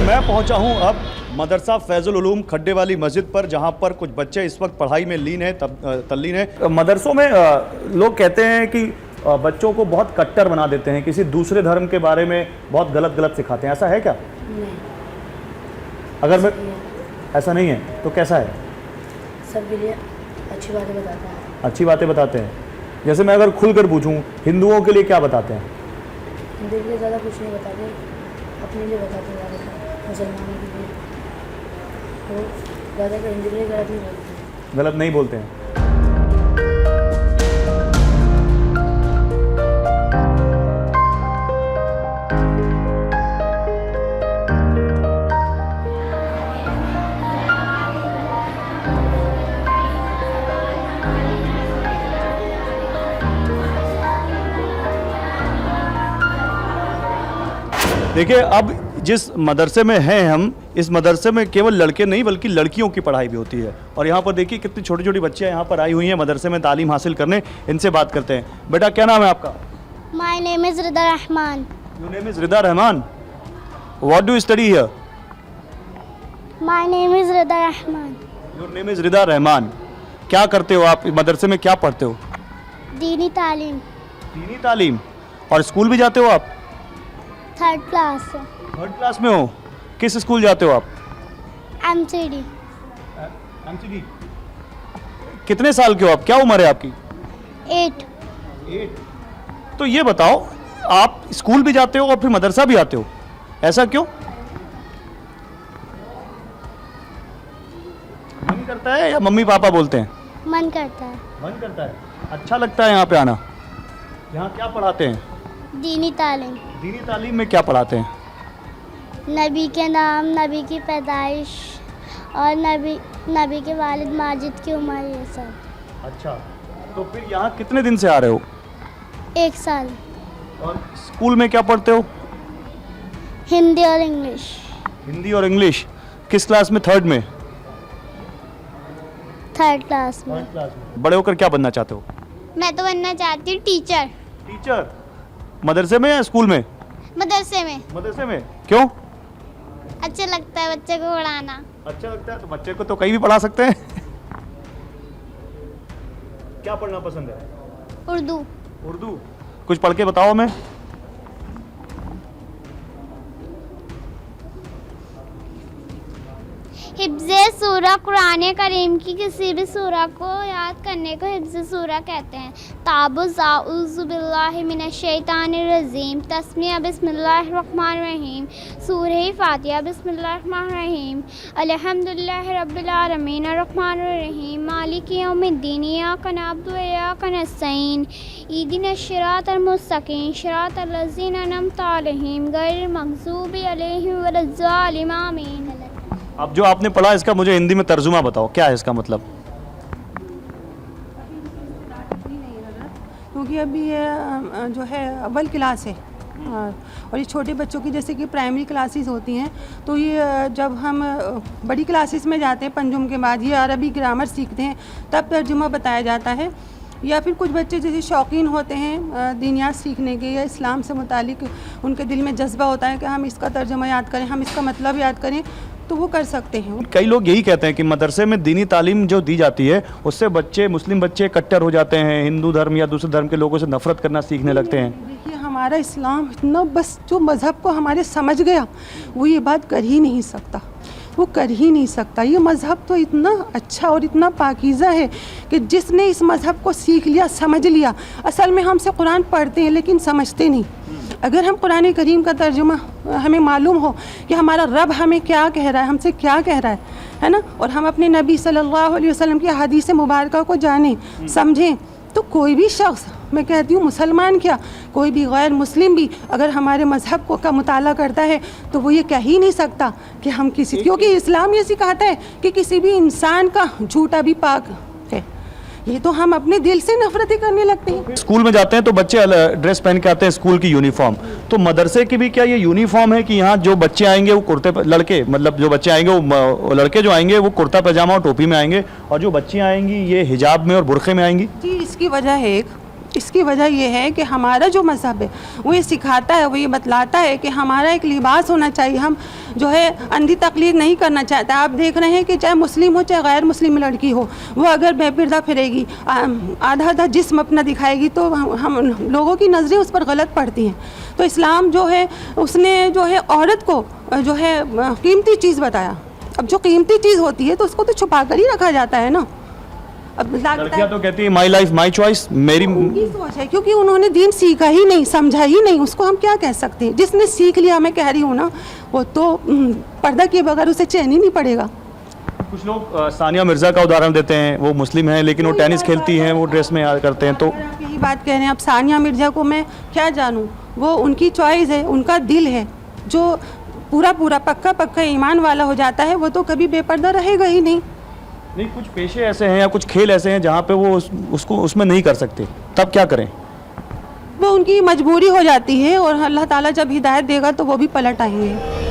मैं पहुंचा हूं अब मदरसा फैजुल उलूम खड्डे वाली मस्जिद पर, जहां पर कुछ बच्चे इस वक्त पढ़ाई में लीन है, तल्लीन है। मदरसों में लोग कहते हैं कि बच्चों को बहुत कट्टर बना देते हैं, किसी दूसरे धर्म के बारे में बहुत गलत सिखाते हैं, ऐसा है क्या? नहीं। अगर मैं ऐसा नहीं है तो कैसा है? सबके लिए अच्छी बातें बताता है। अच्छी बातें बताते हैं। जैसे मैं अगर खुलकर पूछूं, हिंदुओं के लिए क्या बताते हैं? हिंदू के लिए ज़्यादा कुछ नहीं बताते, अपने लिए बताते हैं ज़्यादातर, मुसलमानों के लिए। तो ज़्यादातर हिंदू के लिए गलत नहीं बोलते। गलत नहीं बोलते हैं। देखिए, अब जिस मदरसे में हैं हम, इस मदरसे में केवल लड़के नहीं बल्कि लड़कियों की पढ़ाई भी होती है। और यहाँ पर देखिए कितनी छोटी छोटी बच्चियाँ यहाँ पर आई हुई हैं मदरसे में तालीम हासिल करने। इनसे बात करते हैं। बेटा, क्या नाम है आपका? My name is Rida Rahman. Your name is Rida Rahman. What do you study here? My name is Rida Rahman. Your name is Rida Rahman. क्या करते हो आप मदरसे में, क्या पढ़ते हो? दीनी तालीम दीनी तालीम। और स्कूल भी जाते हो आप? 3rd क्लास थर्ड क्लास में हो। किस स्कूल जाते हो आप? MCD। MCD। कितने साल के हो आप? क्या उम्र है आपकी? 8। 8। तो ये बताओ, आप स्कूल भी जाते हो और फिर मदरसा भी आते हो, ऐसा क्यों? मन करता है या मम्मी पापा बोलते हैं? मन करता है। मन करता है। अच्छा लगता है यहाँ पे आना? यहाँ क्या पढ़ाते हैं? दीनी तालीम, दीनी तालीम में क्या पढ़ाते हैं? नबी के नाम, नबी की पैदाइश और नबी के वालिद माजिद की उम्र, ये सब। अच्छा, तो फिर यहाँ कितने दिन से आ रहे हो? 1 साल। और स्कूल में क्या पढ़ते हो? हिंदी और इंग्लिश। हिंदी और इंग्लिश। किस क्लास में? 3rd में? 3rd क्लास में। बड़े होकर क्या बनना चाहते हो? मैं तो बनना चाहती हूँ टीचर। टीचर। मदरसे में या स्कूल में? मदरसे में। मदरसे में। क्यों? अच्छा लगता है बच्चे को पढ़ाना। अच्छा लगता है तो बच्चे को तो कहीं भी पढ़ा सकते हैं। क्या पढ़ना पसंद है? उर्दू। उर्दू। कुछ पढ़ के बताओ हमें। हिफ्ज़े सूरा कुरान करीम की किसी भी सूरा को याद करने को हिफ्ज़े सूरा कहते हैं। ताबुज़ आऊज़ु बिल्लाहि मिनश शैतानिर रजीम, तस्मिया बिस्मिल्लाहिर रहमानिर रहीम, सूरह फातिहा बिस्मिल्लाहिर रहमानिर रहीम, अल्हम्दुलिल्लाहि रब्बिल आलमीन अर्रहमानिर रहीम, मालिकि यौमिद्दीन, इय्याका नअबुदु व इय्याका नस्तईन, इहदिनश सिरातल मुस्तकीम, सिरातल लज़ीना अनअमता अलैहिम, गैरिल मग़ज़ूबि अलैहिम वलज़्ज़ालिमीन, आमीन। अब जो आपने पढ़ा इसका मुझे हिंदी में तर्जुमा बताओ, क्या है इसका मतलब? क्योंकि अभी ये जो है अव्वल क्लास है और ये छोटे बच्चों की जैसे कि प्राइमरी क्लासेस होती हैं, तो ये जब हम बड़ी क्लासेस में जाते हैं पंजुम के बाद ये अरबी ग्रामर सीखते हैं तब तर्जुमा बताया जाता है। या फिर कुछ बच्चे जैसे शौकीन होते हैं दीनियात सीखने के या इस्लाम से मुतालिक उनके दिल में जज्बा होता है कि हम इसका तर्जुमा याद करें, हम इसका मतलब याद करें, तो वो कर सकते हैं। कई लोग यही कहते हैं कि मदरसे में दीनी तालीम जो दी जाती है उससे बच्चे, मुस्लिम बच्चे कट्टर हो जाते हैं, हिंदू धर्म या दूसरे धर्म के लोगों से नफरत करना सीखने लगते हैं। देखिए, हमारा इस्लाम इतना, बस जो मज़हब को हमारे समझ गया वो ये बात कर ही नहीं सकता, वो कर ही नहीं सकता। ये मज़हब तो इतना अच्छा और इतना पाकीज़ा है कि जिसने इस मज़हब को सीख लिया, समझ लिया। असल में हमसे कुरान पढ़ते हैं लेकिन समझते नहीं। अगर हम कुरान करीम का तर्जुमा हमें मालूम हो कि हमारा रब हमें क्या कह रहा है, हमसे क्या कह रहा है ना, और हम अपने नबी सल्लल्लाहु अलैहि वसल्लम की हदीस मुबारका को जानें, समझें, तो कोई भी शख्स, मैं कहती हूँ मुसलमान क्या, कोई भी गैर मुस्लिम भी अगर हमारे मज़हब को का मुताला करता है तो वो ये कह ही नहीं सकता कि हम किसी, क्योंकि इस्लाम ये सिखाता है कि किसी भी इंसान का झूठा भी पाक है। ये तो हम अपने दिल से नफरत करने लगते हैं। स्कूल में जाते हैं तो बच्चे ड्रेस पहन के आते हैं, स्कूल की यूनिफॉर्म। तो मदरसे की भी क्या ये यूनिफॉर्म है कि यहाँ जो बच्चे आएंगे वो कुर्ते, लड़के मतलब जो बच्चे आएंगे वो लड़के जो आएंगे वो कुर्ता पैजामा और टोपी में आएंगे, और जो बच्चियाँ आएंगी ये हिजाब में और बुरखे में आएंगी? जी, इसकी वजह है एक इसकी वजह ये है कि हमारा जो मज़हब है वो ये सिखाता है, वो ये बतलाता है कि हमारा एक लिबास होना चाहिए। हम जो है अंधी तकलीद नहीं करना चाहते। आप देख रहे हैं कि चाहे मुस्लिम हो चाहे गैर मुस्लिम लड़की हो, वो अगर बेपर्दा फिरेगी, आधा आधा जिस्म अपना दिखाएगी, तो हम लोगों की नज़रें उस पर गलत पड़ती हैं। तो इस्लाम जो है उसने जो है औरत को जो है कीमती चीज़ बताया। अब जो कीमती चीज़ होती है तो उसको तो छुपा कर ही रखा जाता है ना। अब लड़कियां तो कहती है माई लाइफ माई चॉइस, मेरी उनकी सोच है, क्योंकि उन्होंने दीन सीखा ही नहीं, समझा ही नहीं, उसको हम क्या कह सकते हैं। जिसने सीख लिया, मैं कह रही हूँ ना, वो तो पर्दा किए बगैर उसे चैन ही नहीं पड़ेगा। कुछ लोग सानिया मिर्ज़ा का उदाहरण देते हैं, वो मुस्लिम हैं लेकिन वो टेनिस खेलती हैं, वो ड्रेस में याद करते हैं। तो अगर आप यही बात कह रहे हैं, अब सानिया मिर्ज़ा को मैं क्या जानूँ, वो उनकी चॉइस है, उनका दिल है। जो पूरा पूरा पक्का ईमान वाला हो जाता है वो तो कभी बेपर्दा रहेगा ही नहीं। नहीं, कुछ पेशे ऐसे हैं या कुछ खेल ऐसे हैं जहाँ पे वो उसको उसमें नहीं कर सकते, तब क्या करें? वो उनकी मजबूरी हो जाती है, और अल्लाह ताला जब हिदायत देगा तो वो भी पलट आएंगे।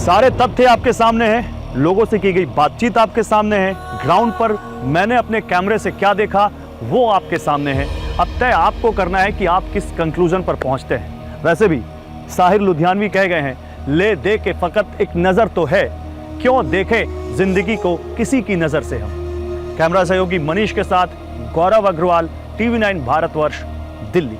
सारे तथ्य आपके सामने हैं, लोगों से की गई बातचीत आपके सामने है, ग्राउंड पर मैंने अपने कैमरे से क्या देखा वो आपके सामने है। अब तय आपको करना है कि आप किस कंक्लूजन पर पहुंचते हैं। वैसे भी साहिर लुधियानवी कह गए हैं, ले दे के फकत एक नज़र तो है, क्यों देखे जिंदगी को किसी की नज़र से हम। कैमरा सहयोगी मनीष के साथ गौरव अग्रवाल, TV9 भारतवर्ष, दिल्ली।